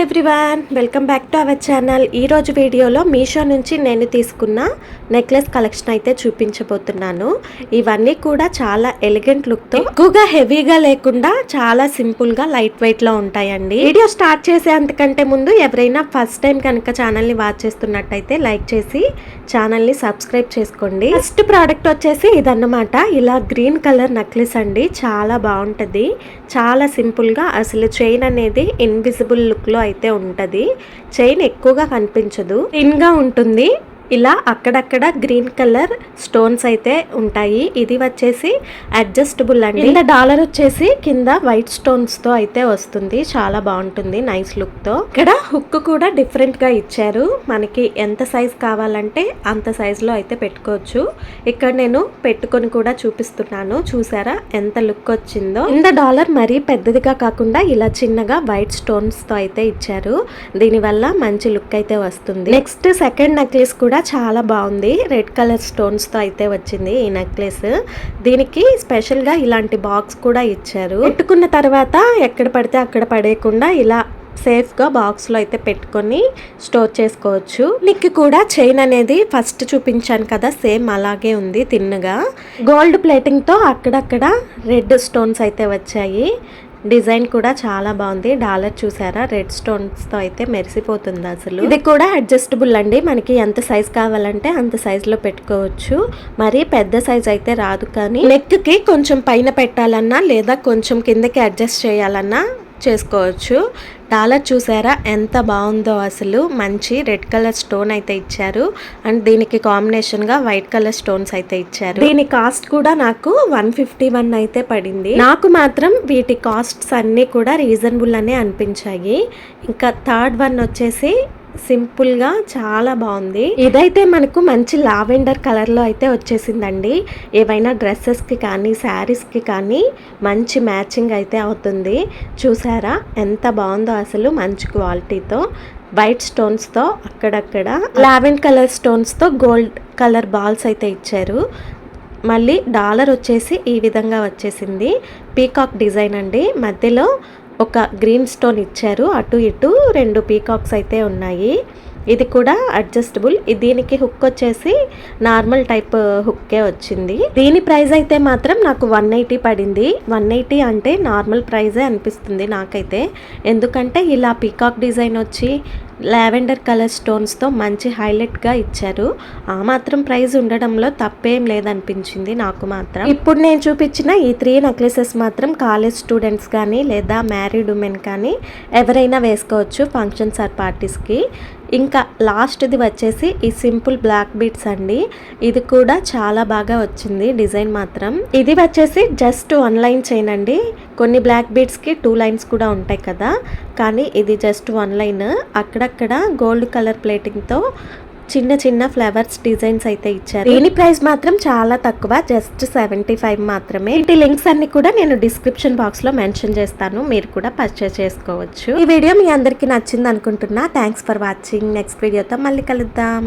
Everyone, welcome back to our channel. ఈరోజు వీడియోలో మీషో నుంచి నేను తీసుకున్న నెక్లెస్ కలెక్షన్ అయితే చూపించబోతున్నాను. ఇవన్నీ కూడా చాలా ఎలిగెంట్ లుక్తో, ఎక్కువగా హెవీగా లేకుండా చాలా సింపుల్గా లైట్ వెయిట్లో ఉంటాయండి. వీడియో స్టార్ట్ చేసేంతకంటే ముందు ఎవరైనా ఫస్ట్ టైం కనుక ఛానల్ని వాచ్ చేస్తున్నట్టయితే లైక్ చేసి ఛానల్ని సబ్స్క్రైబ్ చేసుకోండి. ఫస్ట్ ప్రోడక్ట్ వచ్చేసి ఇదన్నమాట. ఇలా గ్రీన్ కలర్ నెక్లెస్ అండి. చాలా బాగుంటుంది, చాలా సింపుల్గా. అసలు చైన్ అనేది ఇన్విజిబుల్ లుక్లో అయితే ఉంటుంది. చైన్ ఎక్కువగా కనిపించదు, థిన్గా ఉంటుంది. ఇలా అక్కడక్కడ గ్రీన్ కలర్ స్టోన్స్ అయితే ఉంటాయి. ఇది వచ్చేసి అడ్జస్టబుల్ అండి. కింద డాలర్ వచ్చేసి కింద వైట్ స్టోన్స్ తో అయితే వస్తుంది. చాలా బాగుంటుంది, నైస్ లుక్ తో. ఇక్కడ హుక్ కూడా డిఫరెంట్ గా ఇచ్చారు. మనకి ఎంత సైజ్ కావాలంటే అంత సైజ్ లో అయితే పెట్టుకోవచ్చు. ఇక్కడ నేను పెట్టుకొని కూడా చూపిస్తున్నాను. చూసారా ఎంత లుక్ వచ్చిందో. కింద డాలర్ మరీ పెద్దదిగా కాకుండా ఇలా చిన్నగా వైట్ స్టోన్స్ తో అయితే ఇచ్చారు. దీనివల్ల మంచి లుక్ అయితే వస్తుంది. నెక్స్ట్ సెకండ్ నెక్లెస్ కూడా చాలా బాగుంది. రెడ్ కలర్ స్టోన్స్ తో అయితే వచ్చింది ఈ నెక్లెస్. దీనికి స్పెషల్ గా ఇలాంటి బాక్స్ కూడా ఇచ్చారు. పెట్టుకున్న తర్వాత ఎక్కడ పడితే అక్కడ పడేయకుండా ఇలా సేఫ్ గా బాక్స్ లో అయితే పెట్టుకొని స్టోర్ చేసుకోవచ్చు. నెక్ కూడా చైన్ అనేది ఫస్ట్ చూపించాను కదా, సేమ్ అలాగే ఉంది. తిన్నగా గోల్డ్ ప్లేటింగ్ తో అక్కడక్కడ రెడ్ స్టోన్స్ అయితే వచ్చాయి. డిజైన్ కూడా చాలా బాగుంది. డాలర్ చూసారా, రెడ్ స్టోన్స్ తో అయితే మెరిసిపోతుంది అసలు. ఇది కూడా అడ్జస్టబుల్ అండి. మనకి ఎంత సైజ్ కావాలంటే అంత సైజ్ లో పెట్టుకోవచ్చు. మరి పెద్ద సైజ్ అయితే రాదు, కానీ నెక్ కి కొంచెం పైన పెట్టాలన్నా లేదా కొంచెం కిందకి అడ్జస్ట్ చేయాలన్నా చేసుకోవచ్చు. డాలర్ చూసారా ఎంత బాగుందో అసలు. మంచి రెడ్ కలర్ స్టోన్ అయితే ఇచ్చారు అండ్ దీనికి కాంబినేషన్ గా వైట్ కలర్ స్టోన్స్ అయితే ఇచ్చారు. దీని కాస్ట్ కూడా నాకు 151 అయితే పడింది. నాకు మాత్రం వీటి కాస్ట్స్ అన్ని కూడా రీజనబుల్ అనే అనిపించాయి. ఇంకా థర్డ్ వన్ వచ్చేసి సింపుల్ గా చాలా బాగుంది. ఇదైతే మనకు మంచి లావెండర్ కలర్ లో అయితే వచ్చేసిందండి. ఏవైనా డ్రెస్సెస్ కి కానీ శారీస్ కి కానీ మంచి మ్యాచింగ్ అయితే అవుతుంది. చూసారా ఎంత బాగుందో అసలు. మంచి క్వాలిటీతో వైట్ స్టోన్స్ తో అక్కడక్కడ లావెండర్ కలర్ స్టోన్స్ తో గోల్డ్ కలర్ బాల్స్ అయితే ఇచ్చారు. మళ్ళీ డాలర్ వచ్చేసి ఈ విధంగా వచ్చేసింది. పీకాక్ డిజైన్ అండి. మధ్యలో ఒక గ్రీన్ స్టోన్ ఇచ్చారు. అటు ఇటు 2 పీకాక్స్ అయితే ఉన్నాయి. ఇది కూడా అడ్జస్టబుల్. దీనికి హుక్ వచ్చేసి నార్మల్ టైప్ హుక్కే వచ్చింది. దీని ప్రైస్ అయితే మాత్రం నాకు 180 పడింది. 180 అంటే నార్మల్ ప్రైజే అనిపిస్తుంది నాకైతే. ఎందుకంటే ఇలా పీకాక్ డిజైన్ వచ్చి లావెండర్ కలర్ స్టోన్స్తో మంచి హైలైట్గా ఇచ్చారు. ఆ మాత్రం ప్రైస్ ఉండడంలో తప్పేం లేదనిపించింది నాకు మాత్రం. ఇప్పుడు నేను చూపించిన ఈ 3 నెక్లెసెస్ మాత్రం కాలేజ్ స్టూడెంట్స్ కానీ లేదా మ్యారీడ్ ఉమెన్ కానీ ఎవరైనా వేసుకోవచ్చు ఫంక్షన్స్ ఆర్ పార్టీస్కి. ఇంకా లాస్ట్ది వచ్చేసి ఈ సింపుల్ బ్లాక్ బీడ్స్ అండి. ఇది కూడా చాలా బాగా వచ్చింది డిజైన్ మాత్రం. ఇది వచ్చేసి జస్ట్ 1 లైన్ చైన్ అండి. కొన్ని బ్లాక్ బీడ్స్కి 2 లైన్స్ కూడా ఉంటాయి కదా, కానీ ఇది జస్ట్ 1 లైన్. అక్కడక్కడ గోల్డ్ కలర్ ప్లేటింగ్తో చిన్న చిన్న ఫ్లవర్స్ డిజైన్స్ అయితే ఇచ్చారు. దీని ప్రైస్ మాత్రం చాలా తక్కువ, జస్ట్ 75 మాత్రమే. వీటి లింక్స్ అన్ని కూడా నేను డిస్క్రిప్షన్ బాక్స్ లో మెన్షన్ చేస్తాను, మీరు కూడా పర్చేస్ చేసుకోవచ్చు. ఈ వీడియో మీ అందరికీ నచ్చింది అనుకుంటున్నా. Thanks for watching. నెక్స్ట్ వీడియోతో మళ్ళీ కలుద్దాం.